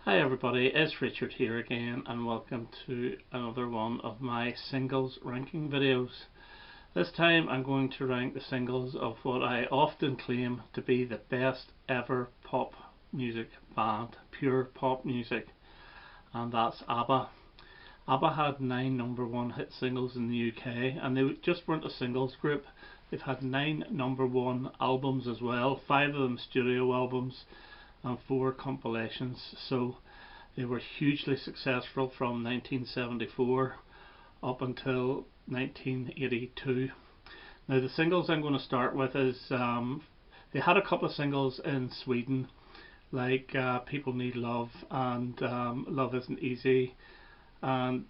Hi everybody, it's Richard here again and welcome to another one of my singles ranking videos. This time I'm going to rank the singles of what I often claim to be the best ever pop music band, pure pop music, and that's ABBA. ABBA had 9 #1 hit singles in the UK, and they just weren't a singles group. They've had 9 #1 albums as well, 5 of them studio albums and 4 compilations, so they were hugely successful from 1974 up until 1982. Now the singles I'm going to start with is they had a couple of singles in Sweden like People Need Love and Love Isn't Easy and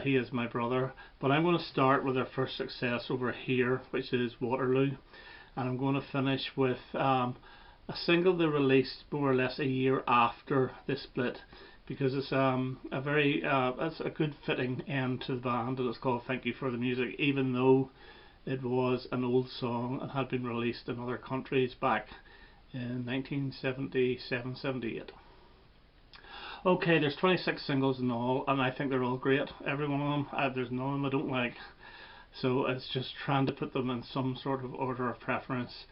He Is My Brother, but I'm going to start with their first success over here, which is Waterloo, and I'm going to finish with a single they released more or less a year after the split, because it's it's a good fitting end to the band, and it's called Thank You for the Music, even though it was an old song and had been released in other countries back in 1977-78. Okay, there's 26 singles in all, and I think they're all great, every one of them. There's none of them I don't like, so it's just trying to put them in some sort of order of preference.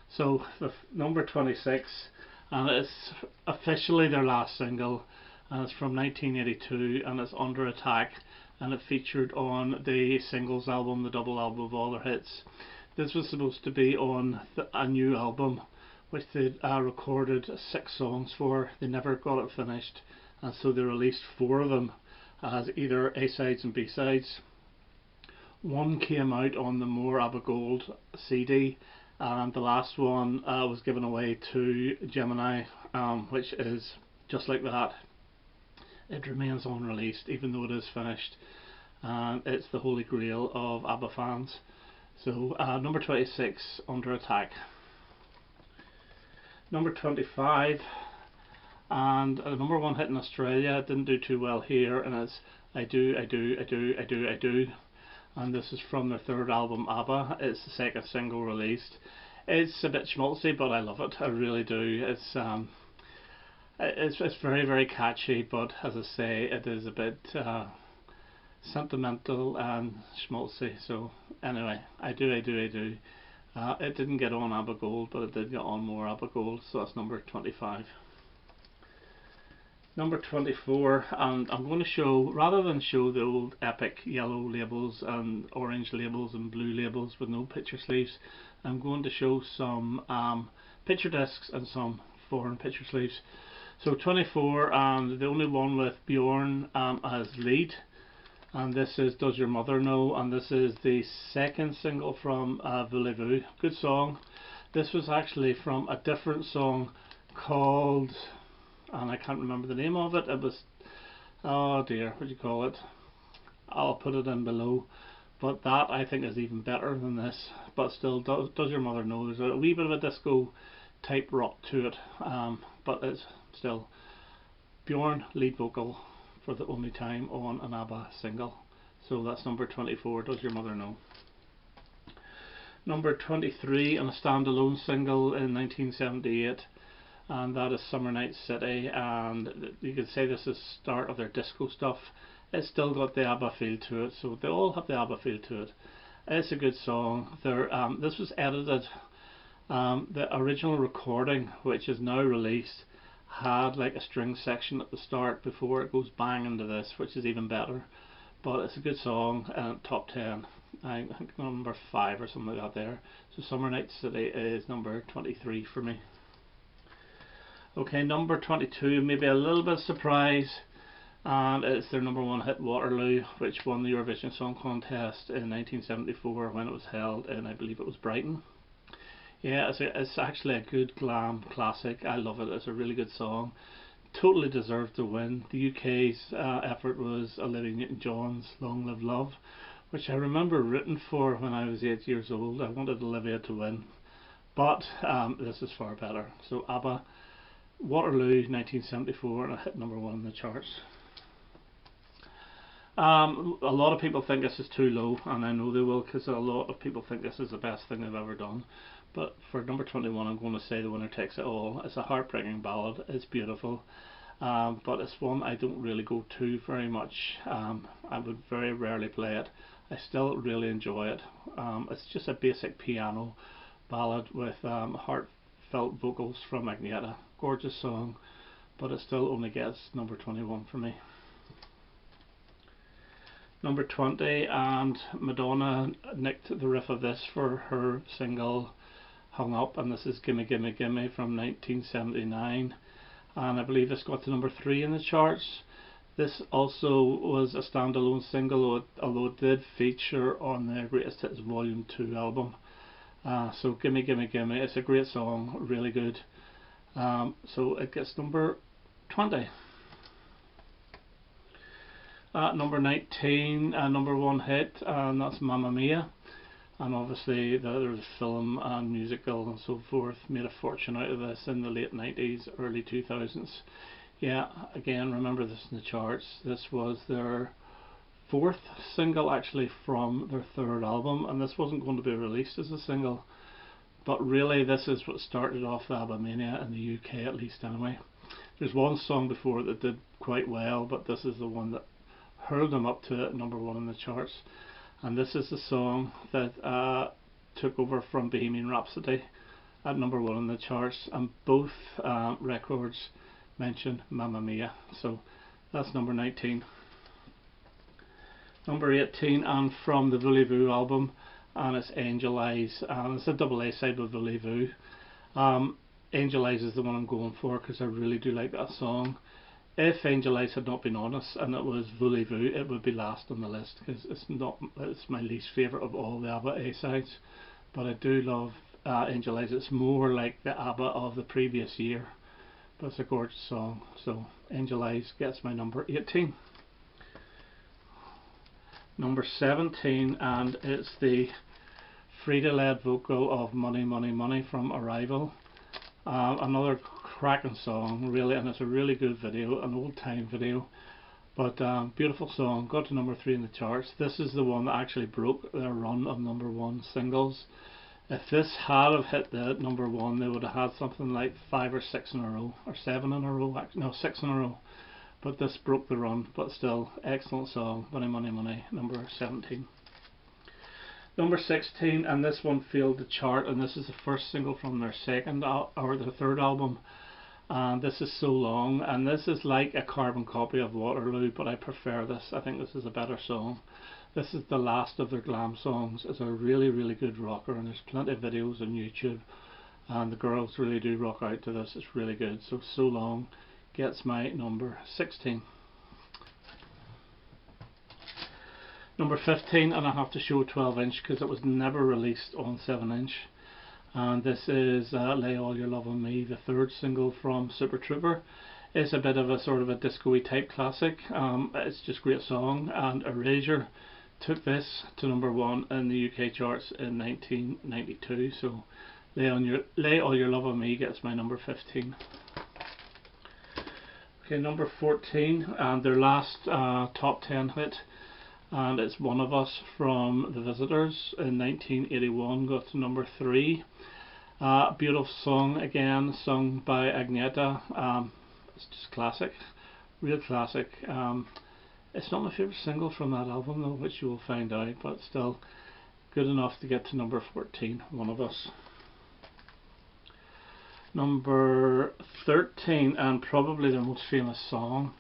So the number 26, and it's officially their last single, and it's from 1982, and it's Under Attack, and it featured on the singles album, the double album of all their hits. This was supposed to be on a new album which they recorded 6 songs for. They never got it finished, and so they released 4 of them as either A-sides and B-sides. One came out on the More ABBA Gold CD, and the last one was given away to Gemini, which is just like that. It remains unreleased even though it is finished, and it's the holy grail of ABBA fans. So number 26, Under Attack. Number 25, and a #1 hit in Australia. It didn't do too well here, and it's I Do, I Do, I Do, I Do, I Do. And this is from their 3rd album, ABBA. It's the 2nd single released. It's a bit schmaltzy, but I love it. I really do. It's very, very catchy, but as I say, it is a bit sentimental and schmaltzy. So anyway, I Do, I Do, I Do. It didn't get on ABBA Gold, but it did get on More ABBA Gold, so that's number 25. Number 24, and I'm going to show, rather than show the old epic yellow labels and orange labels and blue labels with no picture sleeves, I'm going to show some picture discs and some foreign picture sleeves. So 24, and the only one with Bjorn as lead, and this is Does Your Mother Know, and this is the 2nd single from Voulez-Vous. Good song. This was actually from a different song called, and I can't remember the name of it. It was, oh dear, what do you call it? I'll put it in below. But that I think is even better than this. But still, Does Your Mother Know? There's a wee bit of a disco type rock to it, but it's still Bjorn lead vocal for the only time on an ABBA single. So that's number 24, Does Your Mother Know? Number 23, on a standalone single in 1978. And that is Summer Night City, and you could say this is the start of their disco stuff. It's still got the ABBA feel to it, so they all have the ABBA feel to it. It's a good song. This was edited. The original recording, which is now released, had like a string section at the start before it goes bang into this, which is even better. But it's a good song, and top 10. I think number 5 or something like that there. So Summer Night City is number 23 for me. Okay, number 22, maybe a little bit of surprise, and it's their #1 hit, Waterloo, which won the Eurovision Song Contest in 1974 when it was held in, I believe it was Brighton. Yeah, it's actually a good glam classic. I love it. It's a really good song. Totally deserved to win. The UK's effort was Olivia Newton-John's Long Live Love, which I remember rooting for when I was 8 years old. I wanted Olivia to win, but this is far better. So ABBA, Waterloo 1974, and a hit #1 in the charts. A lot of people think this is too low, and I know they will, because a lot of people think this is the best thing they've ever done. But for number 21, I'm going to say The Winner Takes It All. It's a heartbreaking ballad. It's beautiful. but it's one I don't really go to very much. I would very rarely play it. I still really enjoy it. It's just a basic piano ballad with heartfelt vocals from Agneta. Gorgeous song, but it still only gets number 21 for me. Number 20, and Madonna nicked the riff of this for her single Hung Up, and this is Gimme Gimme Gimme from 1979, and I believe this got to number 3 in the charts. This also was a standalone single, although it did feature on the Greatest Hits Volume 2 album. So Gimme Gimme Gimme, it's a great song, really good. So it gets number 20. At number 19, number 1 hit, and that's Mamma Mia. And obviously there's film and musical and so forth made a fortune out of this in the late 90s, early 2000s. Yeah, again, remember this in the charts. This was their 4th single actually from their 3rd album, and this wasn't going to be released as a single. But really this is what started off the ABBA mania in the UK, at least anyway. There's one song before that did quite well, but this is the one that hurled them up to number 1 in the charts. And this is the song that took over from Bohemian Rhapsody at number 1 in the charts, and both records mention Mamma Mia. So that's number 19. Number 18, and from the Voulez-Vous album, and it's Angel Eyes, and it's a double A side with Voulez-Vous. Angel Eyes is the one I'm going for because I really do like that song. If Angel Eyes had not been on us and it was Voulez-Vous, it would be last on the list because it's my least favourite of all the ABBA A-sides. But I do love Angel Eyes. It's more like the ABBA of the previous year, but it's a gorgeous song. So Angel Eyes gets my number 18. Number 17, and it's the Frida-led vocal of Money Money Money from Arrival. Another cracking song really, and it's a really good video, an old time video, but beautiful song. Got to number 3 in the charts. This is the one that actually broke their run of number 1 singles. If this had have hit the number 1, they would have had something like 5 or 6 in a row, or 7 in a row, no, 6 in a row, but this broke the run. But still, excellent song. Money Money Money, number 17. Number 16, and this one failed the chart, and this is the first single from their second or their 3rd album, and this is So Long, and this is like a carbon copy of Waterloo, but I prefer this. I think this is a better song. This is the last of their glam songs. It's a really, really good rocker, and there's plenty of videos on YouTube, and the girls really do rock out to this. It's really good. So So Long gets my number 16. Number 15, and I have to show 12-inch because it was never released on 7-inch. And this is Lay All Your Love on Me, the 3rd single from Super Trooper. It's a bit of a sort of a disco-y type classic. It's just a great song, and Erasure took this to number 1 in the UK charts in 1992. So Lay All Your Love on Me gets my number 15. Okay, number 14, and their last top 10 hit, and it's One of Us from The Visitors in 1981, got to number 3. Beautiful song, again sung by Agneta. It's just classic, real classic. It's not my favourite single from that album though, which you will find out, but still good enough to get to number 14, One of Us. Number 13, and probably their most famous song,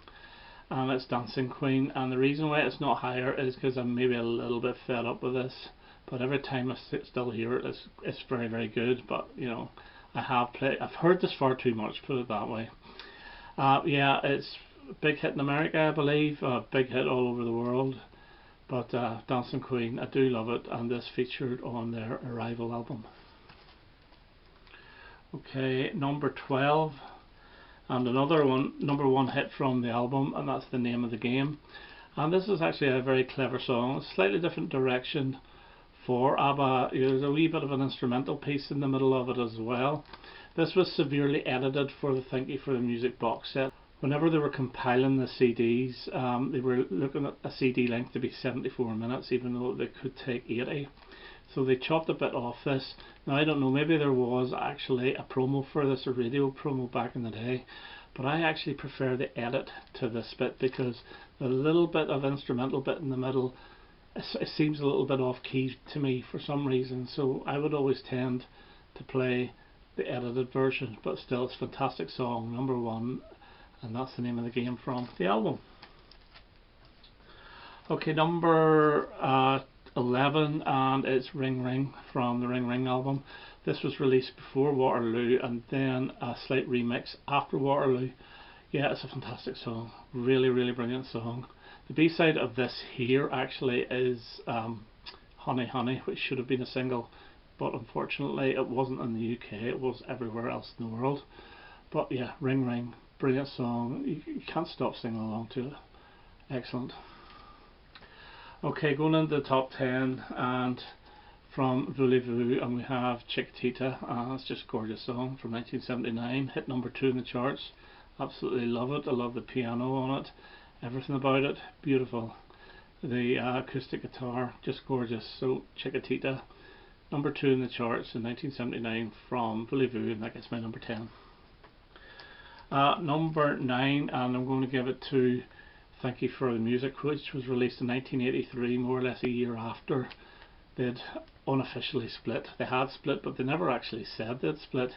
and it's Dancing Queen, and the reason why it's not higher is because I'm maybe a little bit fed up with this, but every time I still hear it, it's very, very good. But you know, I've heard this far too much, put it that way. Yeah, it's a big hit in America, I believe, a big hit all over the world, but Dancing Queen, I do love it, and this featured on their Arrival album. Okay, number 12, and another number 1 hit from the album, and that's The Name of the Game. And this is actually a very clever song, a slightly different direction for ABBA. There's a wee bit of an instrumental piece in the middle of it as well. This was severely edited for the Thank You for the Music box set. Whenever they were compiling the CDs, they were looking at a CD length to be 74 minutes, even though they could take 80. So they chopped a bit off this. Now I don't know, maybe there was actually a promo for this, a radio promo back in the day, but I actually prefer the edit to this bit, because the little bit of instrumental bit in the middle, it seems a little bit off key to me for some reason, so I would always tend to play the edited version. But still, it's a fantastic song, number 1, and that's the name of the game from the album. Okay, number 11, and it's Ring Ring from the Ring Ring album. This was released before Waterloo and then a slight remix after Waterloo. Yeah, it's a fantastic song, really brilliant song. The B-side of this here actually is Honey Honey, which should have been a single, but unfortunately it wasn't in the UK, it was everywhere else in the world. But yeah, Ring Ring, brilliant song, you can't stop singing along to it, excellent. Okay, going into the top 10, and from Voulez-Vous, and we have Chiquitita, it's just a gorgeous song from 1979, hit number 2 in the charts. Absolutely love it, I love the piano on it, everything about it, beautiful. The acoustic guitar, just gorgeous. So Chiquitita, number 2 in the charts in 1979 from Voulez-Vous, and that gets my number 10. Number 9, and I'm going to give it to Thank You for the Music, which was released in 1983, more or less a year after they'd unofficially split. They had split, but they never actually said they'd split.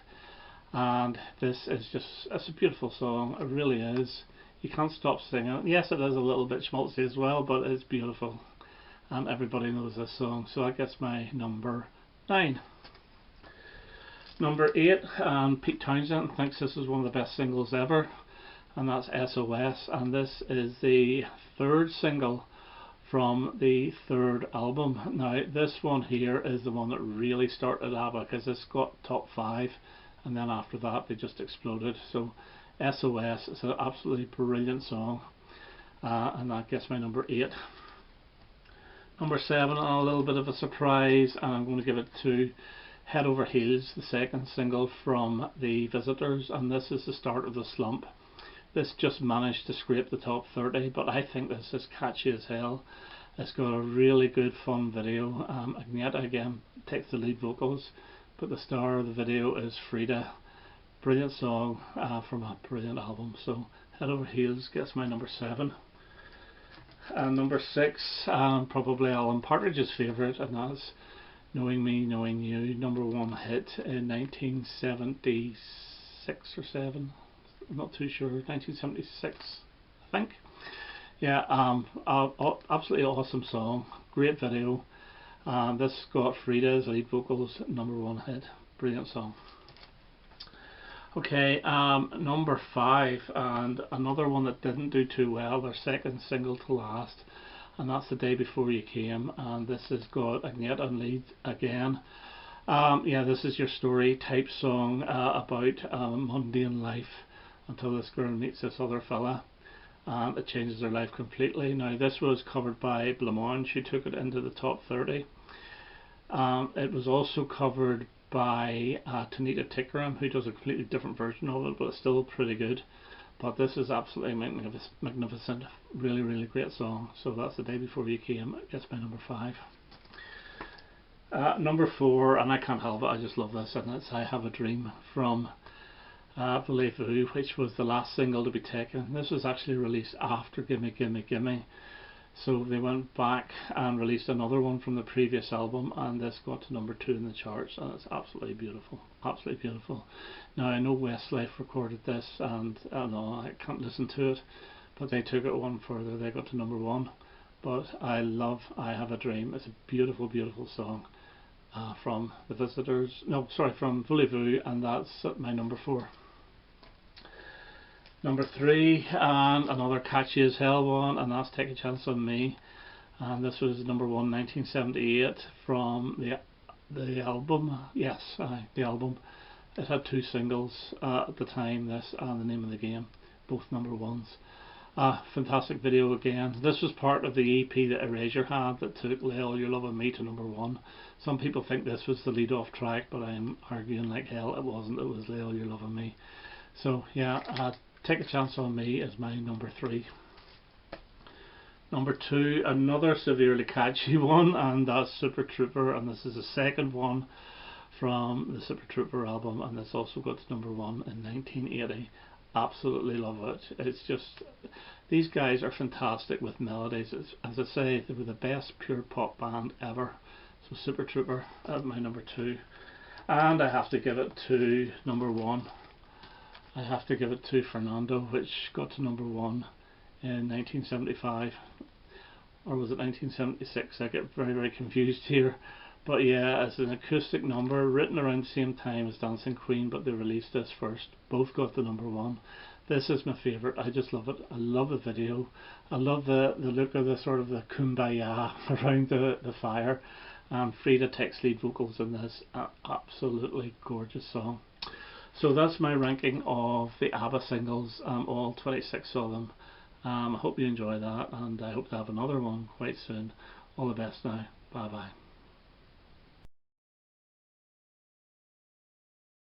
And this is just, it's a beautiful song, it really is. You can't stop singing it. Yes, it is a little bit schmaltzy as well, but it's beautiful, and everybody knows this song, so that gets my number 9. Number 8, and Pete Townshend thinks this is one of the best singles ever, and that's SOS, and this is the 3rd single from the 3rd album. Now this one here is the one that really started ABBA, because this got top 5, and then after that they just exploded. So SOS is an absolutely brilliant song, and that gets my number 8. Number 7, and a little bit of a surprise, and I'm going to give it to Head Over Heels, the 2nd single from the Visitors, and this is the start of the slump. This just managed to scrape the top 30, but I think this is catchy as hell. It's got a really good fun video. Agneta again takes the lead vocals, but the star of the video is Frida. Brilliant song from a brilliant album. So Head Over Heels gets my number 7. And number 6, probably Alan Partridge's favourite, and that's Knowing Me, Knowing You, number 1 hit in 1976 or 7. I'm not too sure, 1976 I think. Yeah, absolutely awesome song, great video. This got Frida's lead vocals, number 1 hit, brilliant song. Okay, number 5, and another one that didn't do too well, their 2nd single to last, and that's The Day Before You Came, and this has got Agneta on lead again. Yeah, this is your story type song about mundane life until this girl meets this other fella, and it changes their life completely. Now this was covered by Blancmange, who took it into the top 30. It was also covered by Tanita Tikaram, who does a completely different version of it, but it's still pretty good. But this is absolutely magnificent, really great song. So that's The Day Before You Came, it gets my number 5. Number 4, and I can't help it, I just love this, and it's I Have a Dream from Voulez-Vous, which was the last single to be taken. This was actually released after Gimme Gimme Gimme, so they went back and released another one from the previous album, and this got to number 2 in the charts, and it's absolutely beautiful, absolutely beautiful. Now I know Westlife recorded this, and I can't listen to it, but they took it one further, they got to number 1. But I love I Have a Dream. It's a beautiful song from the Visitors, from Voulez-Vous, and that's my number 4. Number 3, and another catchy as hell one, and that's Take a Chance on Me, and this was number 1 1978 from the album. Yes, the album. It had 2 singles at the time, this and The Name of the Game, both number 1s. Fantastic video again. This was part of the EP that Erasure had that took Lay All Your Love on Me to number 1. Some people think this was the lead off track, but I'm arguing like hell it wasn't. It was Lay All Your Love on Me. So yeah, Take a Chance on Me is my number 3. Number 2, another severely catchy one, and that's Super Trooper, and this is the second one from the Super Trooper album, and this also got to number 1 in 1980. Absolutely love it. It's just, these guys are fantastic with melodies. As I say, they were the best pure pop band ever. So Super Trooper at my number 2, and I have to give it to number 1. I have to give it to Fernando, which got to number 1 in 1975, or was it 1976? I get very confused here. But yeah, it's an acoustic number written around the same time as Dancing Queen, but they released this first. Both got the number 1. This is my favourite. I just love it. I love the video. I love the look of the sort of the kumbaya around the fire. And Frida takes lead vocals in this. Absolutely gorgeous song. So that's my ranking of the ABBA singles, all 26 of them. I hope you enjoy that, and I hope to have another one quite soon. All the best now. Bye bye.